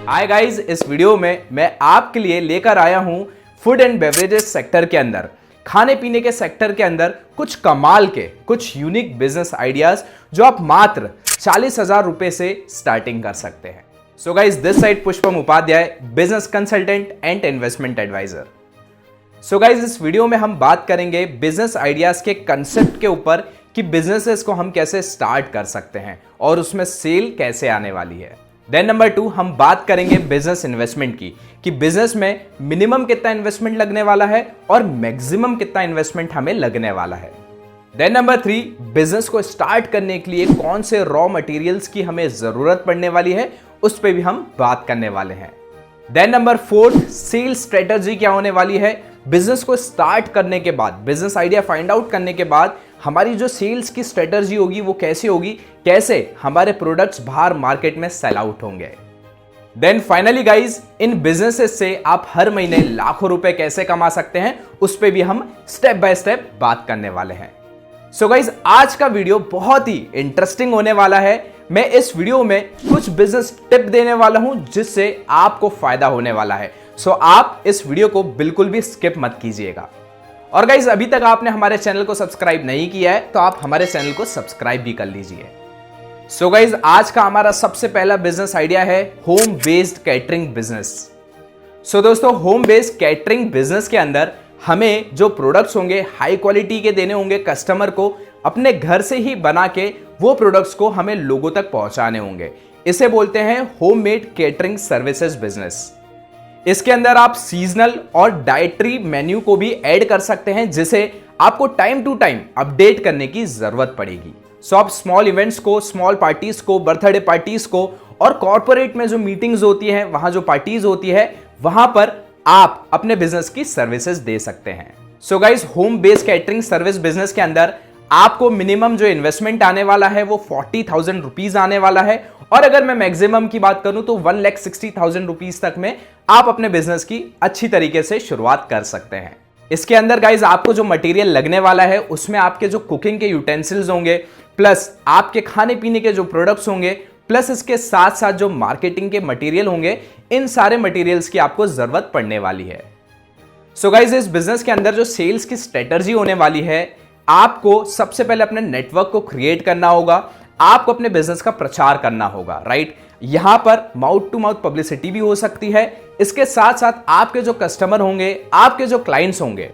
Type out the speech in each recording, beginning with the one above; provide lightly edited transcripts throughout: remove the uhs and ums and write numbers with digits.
Hi guys, इस video में मैं आपके लिए लेकर आया हूं फूड एंड बेवरेजेस सेक्टर के अंदर, खाने पीने के सेक्टर के अंदर कुछ कमाल के, कुछ यूनिक बिजनेस आइडियाज जो आप मात्र 40,000 रुपए से स्टार्टिंग कर सकते हैं। So guys, this side Pushpam Upadhyay, business consultant and investment adviser. So guys, इस वीडियो में हम बात करेंगे बिजनेस आइडियाज के कंसेप्ट के ऊपर कि बिजनेसेस को हम कैसे स्टार्ट कर सकते हैं और उसमें सेल कैसे आने वाली है। देन नंबर 2, हम बात करेंगे बिजनेस इन्वेस्टमेंट की कि बिजनेस में मिनिमम कितना इन्वेस्टमेंट लगने वाला है और मैक्सिमम कितना इन्वेस्टमेंट हमें लगने वाला है। देन नंबर 3, बिजनेस को स्टार्ट करने के लिए कौन से रॉ मटेरियल्स की हमें जरूरत पड़ने वाली है, उस पर भी हम बात करने वाले हैं। देन नंबर 4, सेल स्ट्रेटजी क्या होने वाली है। बिजनेस को स्टार्ट करने के बाद, बिजनेस आइडिया फाइंड आउट करने के बाद हमारी जो सेल्स की स्ट्रेटजी होगी वो कैसे होगी, कैसे हमारे प्रोडक्ट्स बाहर मार्केट में सेल आउट होंगे। देन फाइनली गाइज, इन बिजनेसेस से आप हर महीने लाखों रुपए कैसे कमा सकते हैं, उस पे भी हम स्टेप बाय स्टेप बात करने वाले हैं। सो गाइज, आज का वीडियो बहुत ही इंटरेस्टिंग होने वाला है। मैं इस वीडियो में कुछ बिजनेस टिप देने वाला हूं जिससे आपको फायदा होने वाला है। सो आप इस वीडियो को बिल्कुल भी स्किप मत कीजिएगा। और गाइज, अभी तक आपने हमारे चैनल को सब्सक्राइब नहीं किया है तो आप हमारे चैनल को सब्सक्राइब भी कर लीजिए। सो गाइज, आज का हमारा सबसे पहला बिजनेस आइडिया है होम बेस्ड कैटरिंग बिजनेस। सो दोस्तों, होम बेस्ड कैटरिंग बिजनेस के अंदर हमें जो प्रोडक्ट्स होंगे हाई क्वालिटी के देने होंगे कस्टमर को, अपने घर से ही बना के वो प्रोडक्ट्स को हमें लोगों तक पहुंचाने होंगे। इसे बोलते हैं होममेड कैटरिंग सर्विसेज बिजनेस। इसके अंदर आप सीजनल और डाइटरी मेन्यू को भी ऐड कर सकते हैं जिसे आपको टाइम टू टाइम अपडेट करने की जरूरत पड़ेगी। सो आप स्मॉल इवेंट्स को, स्मॉल पार्टीज को, बर्थडे पार्टीज को और कॉर्पोरेट में जो मीटिंग्स होती हैं, वहां जो पार्टीज होती है, वहां पर आप अपने बिजनेस की सर्विसेज दे सकते हैं। So guys, home based catering service business के अंदर आपको मिनिमम जो इन्वेस्टमेंट आने वाला है वो 40,000 रुपीज आने वाला है, और अगर मैं मैक्सिमम की बात करूं तो 1,60,000 रुपीज तक में आप अपने बिजनेस की अच्छी तरीके से शुरुआत कर सकते हैं। इसके अंदर गाइज, आपको जो मटेरियल लगने वाला है उसमें आपके जो कुकिंग के यूटेंसिल्स होंगे, प्लस आपके खाने पीने के जो प्रोडक्ट्स होंगे, प्लस इसके साथ साथ जो मार्केटिंग के मटेरियल होंगे, इन सारे मटेरियल्स की आपको जरूरत पड़ने वाली है। सो गाइज, इस बिजनेस के अंदर जो सेल्स की स्ट्रेटजी होने वाली है, आपको सबसे पहले अपने नेटवर्क को क्रिएट करना होगा, आपको अपने बिजनेस का प्रचार करना होगा, राइट। यहां पर माउथ टू माउथ पब्लिसिटी भी हो सकती है। इसके साथ साथ आपके जो कस्टमर होंगे, आपके जो क्लाइंट्स होंगे,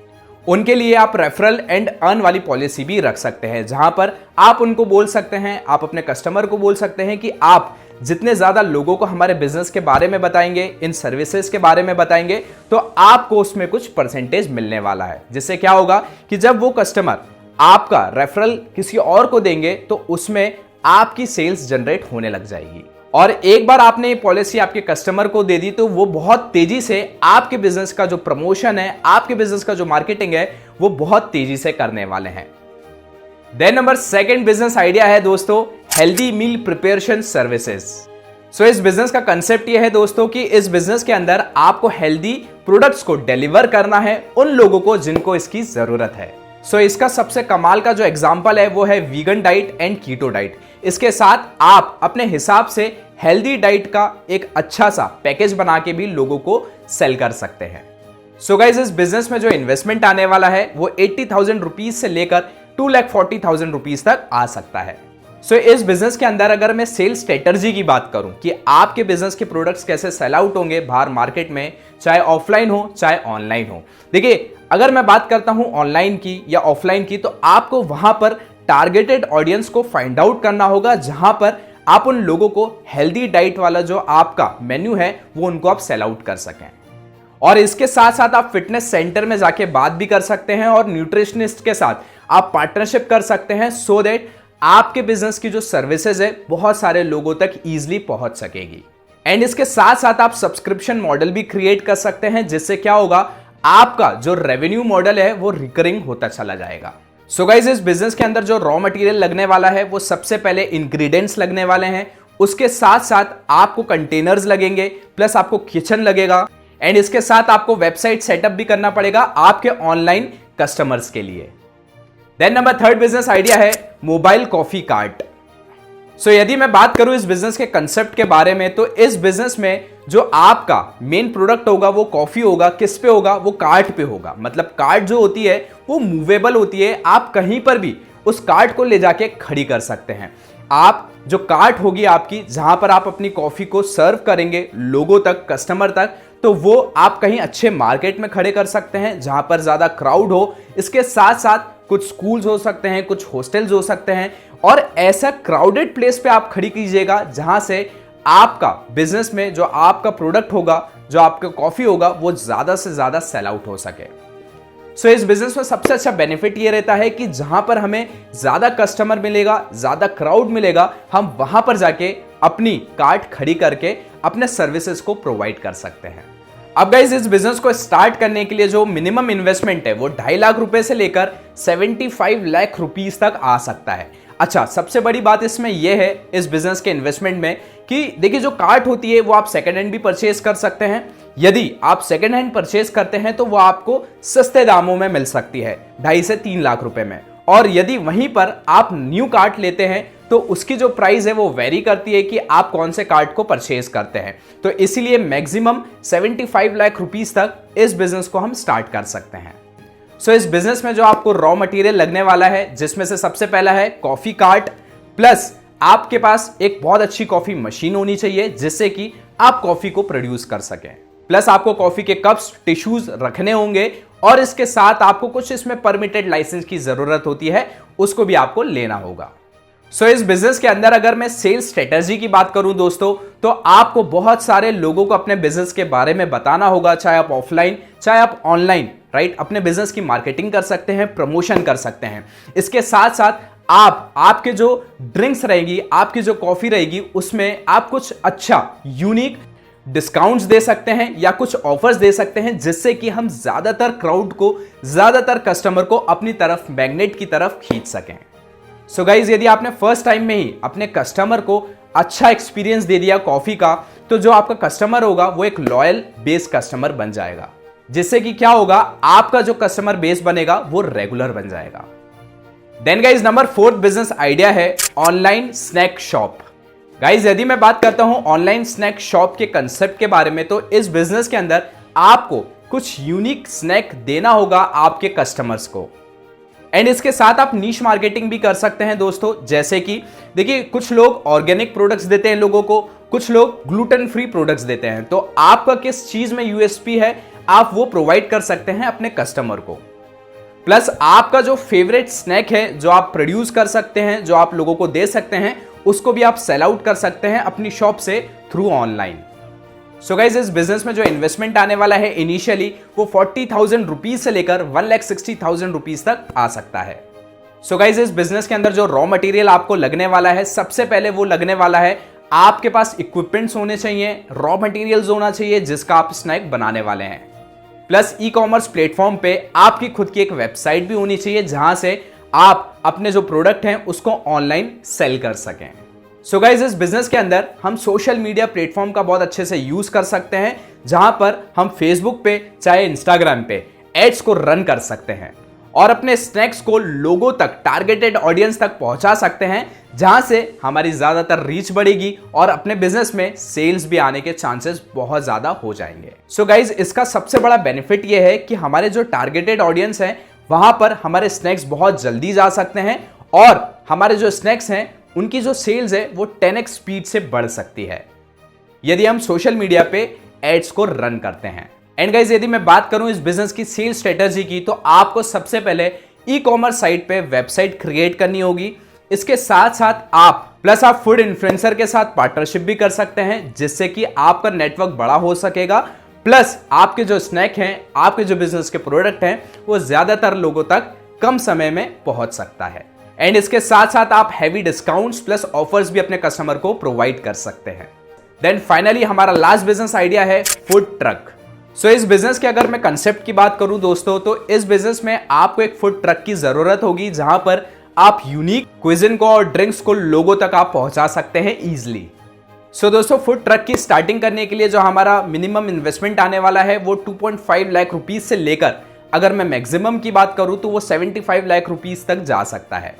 उनके लिए आप रेफरल एंड अर्न वाली पॉलिसी भी रख सकते हैं, जहां पर आप उनको बोल सकते हैं, आप अपने कस्टमर को बोल सकते हैं कि आप जितने ज्यादा लोगों को हमारे बिजनेस के बारे में बताएंगे, इन सर्विसेज के बारे में बताएंगे, तो आपको उसमें कुछ परसेंटेज मिलने वाला है। जिससे क्या होगा कि जब वो कस्टमर आपका रेफरल किसी और को देंगे तो उसमें आपकी सेल्स जनरेट होने लग जाएगी। और एक बार आपने ये पॉलिसी आपके कस्टमर को दे दी तो वो बहुत तेजी से आपके बिजनेस का जो प्रमोशन है, आपके बिजनेस का जो मार्केटिंग है, वो बहुत तेजी से करने वाले हैं। देन नंबर 2 बिजनेस आइडिया है दोस्तों, हेल्दी मील प्रिपरेशन सर्विसेज। सो इस बिजनेस का कंसेप्ट ये है दोस्तों कि इस बिजनेस के अंदर आपको हेल्दी प्रोडक्ट्स को डिलीवर करना है उन लोगों को जिनको इसकी जरूरत है। सो इसका सबसे कमाल का जो एग्जांपल है वो है vegan diet and keto diet. इसके साथ आप अपने हिसाब से हेल्दी डाइट का एक अच्छा सा पैकेज बना के भी लोगों को सेल कर सकते हैं। सो गाइज, इस बिजनेस में जो इन्वेस्टमेंट आने वाला है वो 80,000 रुपीज से लेकर 2,40,000 रुपीज तक आ सकता है। सो इस बिजनेस के अंदर अगर मैं सेल स्ट्रेटजी की बात करूं कि आपके बिजनेस के प्रोडक्ट्स कैसे सेल आउट होंगे बाहर मार्केट में, चाहे ऑफलाइन हो चाहे ऑनलाइन हो। देखिए, अगर मैं बात करता हूं ऑनलाइन की या ऑफलाइन की, तो आपको वहां पर टारगेटेड ऑडियंस को फाइंड आउट करना होगा, जहां पर आप उन लोगों को हेल्दी डाइट वाला जो आपका मेन्यू है वो उनको आप सेल आउट कर सकें। और इसके साथ साथ आप फिटनेस सेंटर में जाके बात भी कर सकते हैं और न्यूट्रिशनिस्ट के साथ आप पार्टनरशिप कर सकते हैं, सो दैट आपके बिजनेस की जो सर्विसेज है बहुत सारे लोगों तक इजीली पहुंच सकेगी। एंड इसके साथ साथ आप सब्सक्रिप्शन मॉडल भी क्रिएट कर सकते हैं, जिससे क्या होगा, आपका जो रेवेन्यू मॉडल है वो रिकरिंग होता चला जाएगा। सो गाइज, इस बिजनेस के अंदर जो रॉ मटेरियल लगने वाला है वो सबसे पहले इंग्रेडिएंट्स लगने वाले हैं, उसके साथ साथ आपको कंटेनर्स लगेंगे, प्लस आपको किचन लगेगा, एंड इसके साथ आपको वेबसाइट सेटअप भी करना पड़ेगा आपके ऑनलाइन कस्टमर्स के लिए। देन नंबर 3 बिजनेस आइडिया है मोबाइल कॉफी कार्ट। सो यदि मैं बात करूं इस बिजनेस के कंसेप्ट के बारे में, तो इस बिजनेस में जो आपका मेन प्रोडक्ट होगा वो कॉफी होगा, किस पे होगा, वो कार्ट पे होगा। मतलब कार्ट जो होती है वो मूवेबल होती है, आप कहीं पर भी उस कार्ट को ले जाके खड़ी कर सकते हैं। आप जो कार्ट होगी आपकी, जहां पर आप अपनी कॉफी को सर्व करेंगे लोगों तक, कस्टमर तक, तो वो आप कहीं अच्छे मार्केट में खड़े कर सकते हैं जहां पर ज्यादा क्राउड हो। इसके साथ साथ कुछ स्कूल्स हो सकते हैं, कुछ हॉस्टल्स हो सकते हैं, और ऐसा क्राउडेड प्लेस पे आप खड़ी कीजिएगा जहां से आपका बिजनेस में जो आपका प्रोडक्ट होगा, जो आपका कॉफी होगा, वो ज्यादा से ज्यादा सेल आउट हो सके। सो इस बिजनेस में सबसे अच्छा बेनिफिट ये रहता है कि जहां पर हमें ज्यादा कस्टमर मिलेगा, ज्यादा क्राउड मिलेगा, हम वहां पर जाके अपनी कार्ट खड़ी करके अपने सर्विसेज को प्रोवाइड कर सकते हैं। अब गाइस, इस बिजनेस को स्टार्ट करने के लिए जो मिनिमम इन्वेस्टमेंट है वो 2.5 लाख रुपए से लेकर 75 लाख रुपीस तक आ सकता है। अच्छा, सबसे बड़ी बात इसमें यह है इस बिजनेस के इन्वेस्टमेंट में कि देखिए, जो कार्ट होती है वो आप सेकंड हैंड भी परचेज कर सकते हैं। यदि आप सेकंड हैंड परचेज करते हैं तो वो आपको सस्ते दामों में मिल सकती है, 2.5 से 3 लाख रुपए में। और यदि वहीं पर आप न्यू कार्ट लेते हैं तो उसकी जो प्राइस है वो वेरी करती है कि आप कौन से कार्ट को परचेज करते हैं। तो इसीलिए मैक्सिमम 75 लाख रुपीस तक इस बिजनेस को हम स्टार्ट कर सकते हैं। सो इस बिजनेस में जो आपको रॉ मटेरियल लगने वाला है, जिसमें से सबसे पहला है कॉफी कार्ट, प्लस आपके पास एक बहुत अच्छी कॉफी मशीन होनी चाहिए जिससे कि आप कॉफी को प्रोड्यूस कर सकें। प्लस आपको कॉफी के कप्स, टिश्यूज रखने होंगे, और इसके साथ आपको कुछ इसमें परमिटेड लाइसेंस की जरूरत होती है, उसको भी आपको लेना होगा। सो इस बिजनेस के अंदर अगर मैं सेल्स स्ट्रेटेजी की बात करूं दोस्तों, तो आपको बहुत सारे लोगों को अपने बिजनेस के बारे में बताना होगा, चाहे आप ऑफलाइन चाहे आप ऑनलाइन, राइट। अपने बिजनेस की मार्केटिंग कर सकते हैं, प्रमोशन कर सकते हैं। इसके साथ साथ आपके जो ड्रिंक्स रहेगी, आपकी जो कॉफी रहेगी, उसमें आप कुछ अच्छा यूनिक डिस्काउंट्स दे सकते हैं या कुछ ऑफर्स दे सकते हैं, जिससे कि हम ज्यादातर क्राउड को, ज्यादातर कस्टमर को अपनी तरफ, मैग्नेट की तरफ खींच सकें। सो गाइज, यदि आपने फर्स्ट टाइम में ही अपने कस्टमर को अच्छा एक्सपीरियंस दे दिया कॉफी का, तो जो आपका कस्टमर होगा वो एक लॉयल बेस कस्टमर बन जाएगा, जिससे कि क्या होगा, आपका जो कस्टमर बेस बनेगा वो रेगुलर बन जाएगा। Then guys, number 4 business idea है ऑनलाइन स्नैक शॉप। गाइज, यदि मैं बात करता हूं ऑनलाइन स्नैक शॉप के कंसेप्ट के बारे में, तो इस बिजनेस के अंदर आपको कुछ यूनिक स्नैक देना होगा आपके कस्टमर्स को, एंड इसके साथ आप नीश मार्केटिंग भी कर सकते हैं दोस्तों। जैसे कि देखिए, कुछ लोग ऑर्गेनिक प्रोडक्ट्स देते हैं लोगों को, कुछ लोग ग्लूटेन फ्री प्रोडक्ट्स देते हैं, तो आपका किस चीज में यूएसपी है, आप वो प्रोवाइड कर सकते हैं अपने कस्टमर को। प्लस आपका जो फेवरेट स्नैक है, जो आप प्रोड्यूस कर सकते हैं, जो आप लोगों को दे सकते हैं, उसको भी आप सेल आउट कर सकते हैं अपनी शॉप से थ्रू ऑनलाइन। सो गाइज, इस बिजनेस में जो इन्वेस्टमेंट आने वाला है इनिशियली, वो 40,000 रुपीज से लेकर 1,60,000 रुपीज तक आ सकता है। सो गाइज, इस बिजनेस के अंदर जो रॉ मटेरियल आपको लगने वाला है, सबसे पहले वो लगने वाला है, आपके पास इक्विपमेंट्स होने चाहिए, रॉ मटेरियल्स होना चाहिए जिसका आप स्नैक बनाने वाले हैं। प्लस ई कॉमर्स प्लेटफॉर्म पे आपकी खुद की एक वेबसाइट भी होनी चाहिए जहां से आप अपने जो प्रोडक्ट हैं उसको ऑनलाइन सेल कर सकें। सो गाइज, इस बिजनेस के अंदर हम सोशल मीडिया प्लेटफॉर्म का बहुत अच्छे से यूज कर सकते हैं, जहां पर हम फेसबुक पे चाहे इंस्टाग्राम पे एड्स को रन कर सकते हैं और अपने स्नैक्स को लोगों तक, टारगेटेड ऑडियंस तक पहुंचा सकते हैं, जहां से हमारी ज्यादातर रीच बढ़ेगी और अपने बिजनेस में सेल्स भी आने के चांसेस बहुत ज्यादा हो जाएंगे। सो गाइज, इसका सबसे बड़ा बेनिफिट यह है कि हमारे जो टारगेटेड ऑडियंस है वहां पर हमारे स्नैक्स बहुत जल्दी जा सकते हैं और हमारे जो स्नैक्स हैं उनकी जो सेल्स है वो 10x स्पीड से बढ़ सकती है यदि हम सोशल मीडिया पे एड्स को रन करते हैं। एंड गाइज, यदि मैं बात करूं इस बिजनेस की सेल्स स्ट्रेटजी की, तो आपको सबसे पहले ई कॉमर्स साइट पे वेबसाइट क्रिएट करनी होगी। इसके साथ साथ आप फूड इन्फ्लुएंसर के साथ पार्टनरशिप भी कर सकते हैं, जिससे कि आपका नेटवर्क बड़ा हो सकेगा। प्लस आपके जो स्नैक हैं, आपके जो बिजनेस के प्रोडक्ट हैं, वो ज्यादातर लोगों तक कम समय में पहुंच सकता है। एंड इसके साथ साथ आप हैवी डिस्काउंट्स प्लस ऑफर्स भी अपने कस्टमर को प्रोवाइड कर सकते हैं। देन फाइनली हमारा लास्ट बिजनेस आइडिया है फूड ट्रक। सो इस बिजनेस के अगर मैं कंसेप्ट की बात करूं दोस्तों, तो इस बिजनेस में आपको एक फूड ट्रक की जरूरत होगी, जहां पर आप यूनिक क्विजिन को और ड्रिंक्स को लोगों तक आप पहुंचा सकते हैं इजिली। सो दोस्तों, फूड ट्रक की स्टार्टिंग करने के लिए जो हमारा मिनिमम इन्वेस्टमेंट आने वाला है वो 2.5 लाख रुपीज से लेकर, अगर मैं मैक्सिमम की बात करूं तो वो 75 लाख रुपीज तक जा सकता है।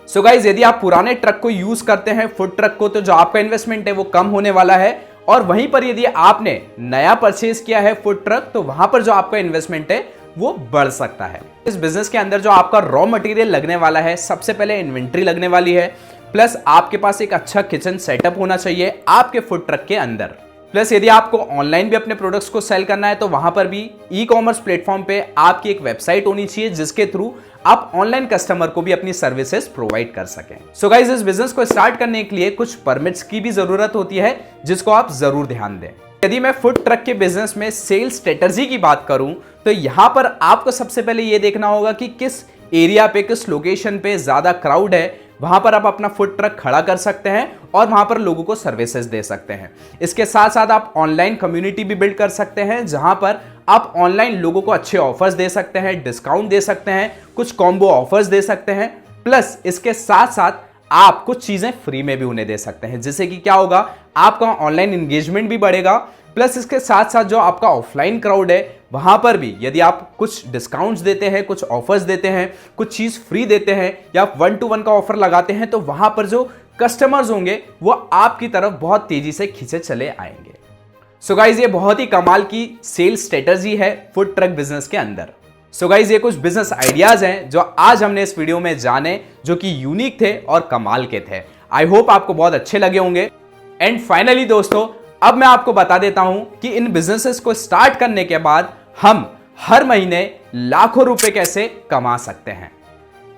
सो गाइज, यदि आप पुराने ट्रक को यूज करते हैं, फूड ट्रक को, तो जो आपका इन्वेस्टमेंट है वो कम होने वाला है और वहीं पर यदि आपने नया परचेज किया है फूड ट्रक, तो वहां पर जो आपका इन्वेस्टमेंट है वो बढ़ सकता है। इस बिजनेस के अंदर जो आपका रॉ मटेरियल लगने वाला है, सबसे पहले इन्वेंट्री लगने वाली है, प्लस आपके पास एक अच्छा किचन सेटअप होना चाहिए आपके फूड ट्रक के अंदर। प्लस यदि आपको ऑनलाइन भी अपने प्रोडक्ट्स को सेल करना है तो वहां पर भी ई कॉमर्स प्लेटफॉर्म पे आपकी एक वेबसाइट होनी चाहिए जिसके थ्रू आप ऑनलाइन कस्टमर को भी अपनी सर्विसेज प्रोवाइड कर सकें। सो गाइस, इस बिजनेस को स्टार्ट करने के लिए कुछ परमिट्स की भी जरूरत होती है जिसको आप जरूर ध्यान दें। यदि मैं फूड ट्रक के बिजनेस में सेल्स स्ट्रेटजी की बात करूं तो यहां पर आपको सबसे पहले यह देखना होगा कि किस एरिया पे, किस लोकेशन पे ज्यादा क्राउड है, वहां पर आप अपना फूड ट्रक खड़ा कर सकते हैं और वहां पर लोगों को सर्विसेज दे सकते हैं। इसके साथ साथ आप ऑनलाइन कम्युनिटी भी बिल्ड कर सकते हैं जहां पर आप ऑनलाइन लोगों को अच्छे ऑफर्स दे सकते हैं, डिस्काउंट दे सकते हैं, कुछ कॉम्बो ऑफर्स दे सकते हैं। प्लस इसके साथ साथ आप कुछ चीजें फ्री में भी उन्हें दे सकते हैं, जिससे कि क्या होगा, आपका ऑनलाइन एंगेजमेंट भी बढ़ेगा। प्लस इसके साथ साथ जो आपका ऑफलाइन क्राउड है वहां पर भी यदि आप कुछ डिस्काउंट्स देते हैं, कुछ ऑफर्स देते हैं, कुछ चीज फ्री देते हैं या 1-to-1 का ऑफर लगाते हैं, तो वहां पर जो कस्टमर्स होंगे वो आपकी तरफ बहुत तेजी से खींचे चले आएंगे। सो गाइज, ये बहुत ही कमाल की सेल्स स्ट्रेटजी है फूड ट्रक बिजनेस के अंदर। सो गाइज, ये कुछ बिजनेस आइडियाज हैं जो आज हमने इस वीडियो में जाने, जो कि यूनिक थे और कमाल के थे। आई होप आपको बहुत अच्छे लगे होंगे। एंड फाइनली दोस्तों, अब मैं आपको बता देता हूं कि इन बिजनेसेस को स्टार्ट करने के बाद हम हर महीने लाखों रुपए कैसे कमा सकते हैं,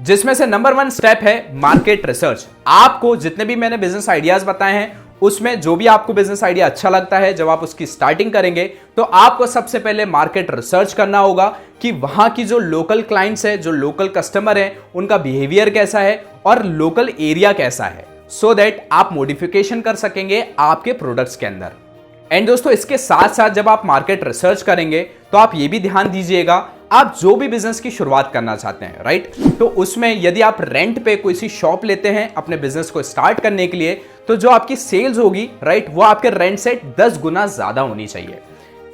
जिसमें से नंबर 1 स्टेप है मार्केट रिसर्च। आपको जितने भी मैंने बिजनेस आइडियाज बताए हैं उसमें जो भी आपको बिजनेस आइडिया अच्छा लगता है, जब आप उसकी स्टार्टिंग करेंगे तो आपको सबसे पहले मार्केट रिसर्च करना होगा कि वहां की जो लोकल क्लाइंट्स है, जो लोकल कस्टमर है, उनका बिहेवियर कैसा है और लोकल एरिया कैसा है, सो दैट आप मॉडिफिकेशन कर सकेंगे आपके प्रोडक्ट्स के अंदर। एंड दोस्तों, इसके साथ साथ जब आप मार्केट रिसर्च करेंगे तो आप ये भी ध्यान दीजिएगा, आप जो भी बिजनेस की शुरुआत करना चाहते हैं, राइट, तो उसमें यदि आप रेंट पे कोई सी शॉप लेते हैं अपने बिजनेस को स्टार्ट करने के लिए, तो जो आपकी सेल्स होगी, राइट, वो आपके रेंट से 10 गुना ज्यादा होनी चाहिए।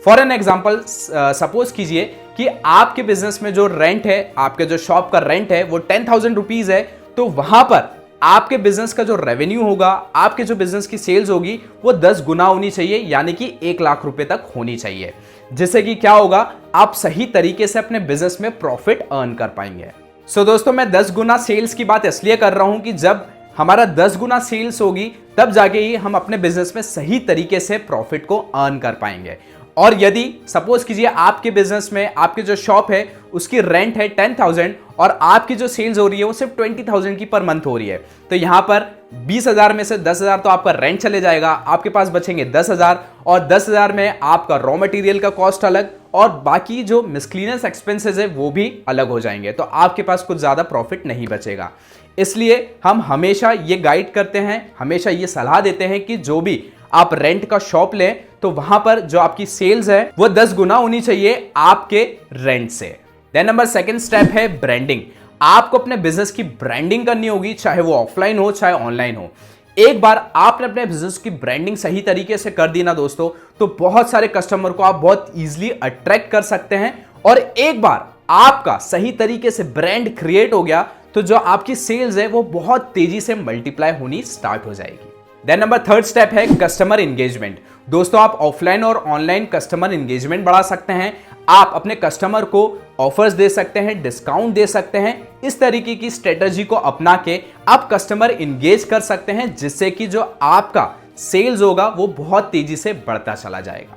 फॉर एन एग्जाम्पल, सपोज कीजिए कि आपके बिजनेस में जो रेंट है, आपके जो शॉप का रेंट है वो 10,000 रुपीज है, तो वहां पर आपके बिजनेस का जो रेवेन्यू होगा, आपके जो बिजनेस की सेल्स होगी वो 10 गुना होनी चाहिए, यानी कि 1 लाख रुपए तक होनी चाहिए, जिससे कि क्या होगा, आप सही तरीके से अपने बिजनेस में प्रॉफिट अर्न कर पाएंगे। सो दोस्तों, मैं 10 गुना सेल्स की बात इसलिए कर रहा हूं कि जब हमारा 10 गुना सेल्स होगी तब जाके ही हम अपने बिजनेस में सही तरीके से प्रॉफिट को अर्न कर पाएंगे। और यदि सपोज कीजिए आपके बिजनेस में आपकी जो शॉप है उसकी रेंट है 10,000 और आपकी जो सेल्स हो रही है वो सिर्फ 20,000 की पर मंथ हो रही है, तो यहां पर 20,000 में से 10,000 तो आपका रेंट चले जाएगा, आपके पास बचेंगे 10,000 और 10,000 में आपका रॉ मटेरियल का कॉस्ट अलग और बाकी जो मिसक्लीनियस एक्सपेंसेस है वो भी अलग हो जाएंगे, तो आपके पास कुछ ज्यादा प्रॉफिट नहीं बचेगा। इसलिए हम हमेशा ये गाइड करते हैं, हमेशा ये सलाह देते हैं कि जो भी आप रेंट का शॉप लें तो वहां पर जो आपकी सेल्स है वो 10 गुना होनी चाहिए आपके रेंट से। देन नंबर 2 स्टेप है ब्रांडिंग। आपको अपने बिजनेस की ब्रांडिंग करनी होगी, चाहे वो ऑफलाइन हो चाहे ऑनलाइन हो। एक बार आपने अपने बिजनेस की ब्रांडिंग सही तरीके से कर दी ना दोस्तों, तो बहुत सारे कस्टमर को आप बहुत इजीली अट्रैक्ट कर सकते हैं। और एक बार आपका सही तरीके से ब्रांड क्रिएट हो गया तो जो आपकी सेल्स है वो बहुत तेजी से मल्टीप्लाई होनी स्टार्ट हो जाएगी। देन नंबर 3 स्टेप है कस्टमर एंगेजमेंट। दोस्तों, आप ऑफलाइन और ऑनलाइन कस्टमर एंगेजमेंट बढ़ा सकते हैं। आप अपने कस्टमर को ऑफर्स दे सकते हैं, डिस्काउंट दे सकते हैं। इस तरीके की स्ट्रेटजी को अपना के आप कस्टमर एंगेज कर सकते हैं, जिससे कि जो आपका सेल्स होगा वो बहुत तेजी से बढ़ता चला जाएगा।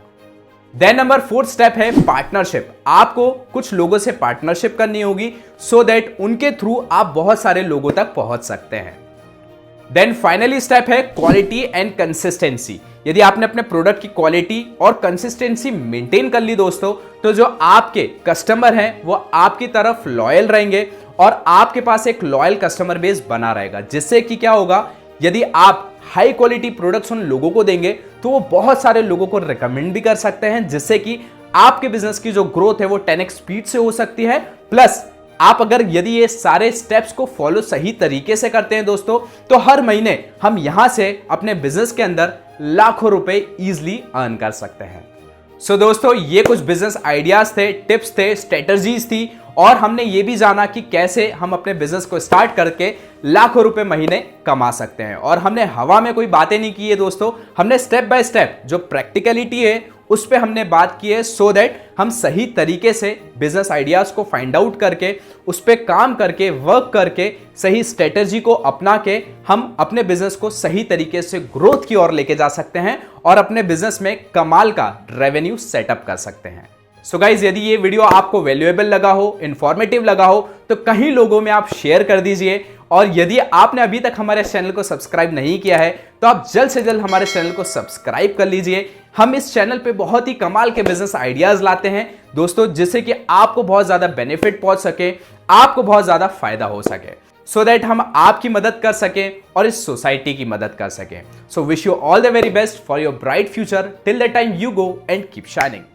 देन नंबर 4 स्टेप है पार्टनरशिप। आपको कुछ लोगों से पार्टनरशिप करनी होगी सो दैट उनके थ्रू आप बहुत सारे लोगों तक पहुंच सकते हैं। देन फाइनली स्टेप है क्वालिटी एंड कंसिस्टेंसी। यदि आपने अपने प्रोडक्ट की क्वालिटी और कंसिस्टेंसी मेंटेन कर ली दोस्तों, तो जो आपके कस्टमर हैं वो आपकी तरफ लॉयल रहेंगे और आपके पास एक लॉयल कस्टमर बेस बना रहेगा, जिससे कि क्या होगा, यदि आप हाई क्वालिटी प्रोडक्ट्स उन लोगों को देंगे तो वो बहुत सारे लोगों को रिकमेंड भी कर सकते हैं, जिससे कि आपके बिजनेस की जो ग्रोथ है वो 10x स्पीड से हो सकती है। प्लस आप अगर यदि ये सारे स्टेप्स को फॉलो सही तरीके से करते हैं दोस्तों, तो हर महीने हम यहां से अपने बिजनेस के अंदर लाखों रुपए इजीली अर्न कर सकते हैं। सो दोस्तों, ये कुछ बिजनेस आइडियाज थे, टिप्स थे, स्ट्रेटजीज थी और हमने ये भी जाना कि कैसे हम अपने बिजनेस को स्टार्ट करके लाखों रुपए महीने कमा सकते हैं। और हमने हवा में कोई बातें नहीं की है दोस्तों, हमने स्टेप बाय स्टेप जो प्रैक्टिकलिटी है उस पे हमने बात की है, सो दैट हम सही तरीके से बिजनेस आइडियाज को फाइंड आउट करके उस पे काम करके वर्क करके सही स्ट्रेटेजी को अपना के हम अपने बिजनेस को सही तरीके से ग्रोथ की ओर लेके जा सकते हैं और अपने बिजनेस में कमाल का रेवेन्यू सेटअप कर सकते हैं। सो गाइज, यदि ये वीडियो आपको वैल्यूएबल लगा हो, इंफॉर्मेटिव लगा हो, तो कहीं लोगों में आप शेयर कर दीजिए। और यदि आपने अभी तक हमारे चैनल को सब्सक्राइब नहीं किया है तो आप जल्द से जल्द हमारे चैनल को सब्सक्राइब कर लीजिए। हम इस चैनल पे बहुत ही कमाल के बिजनेस आइडियाज लाते हैं दोस्तों, जिससे कि आपको बहुत ज्यादा बेनिफिट पहुंच सके, आपको बहुत ज्यादा फायदा हो सके, सो दैट हम आपकी मदद कर सकें और इस सोसाइटी की मदद कर सकें। So wish you all the very best for your bright future. Till the time you go and keep shining.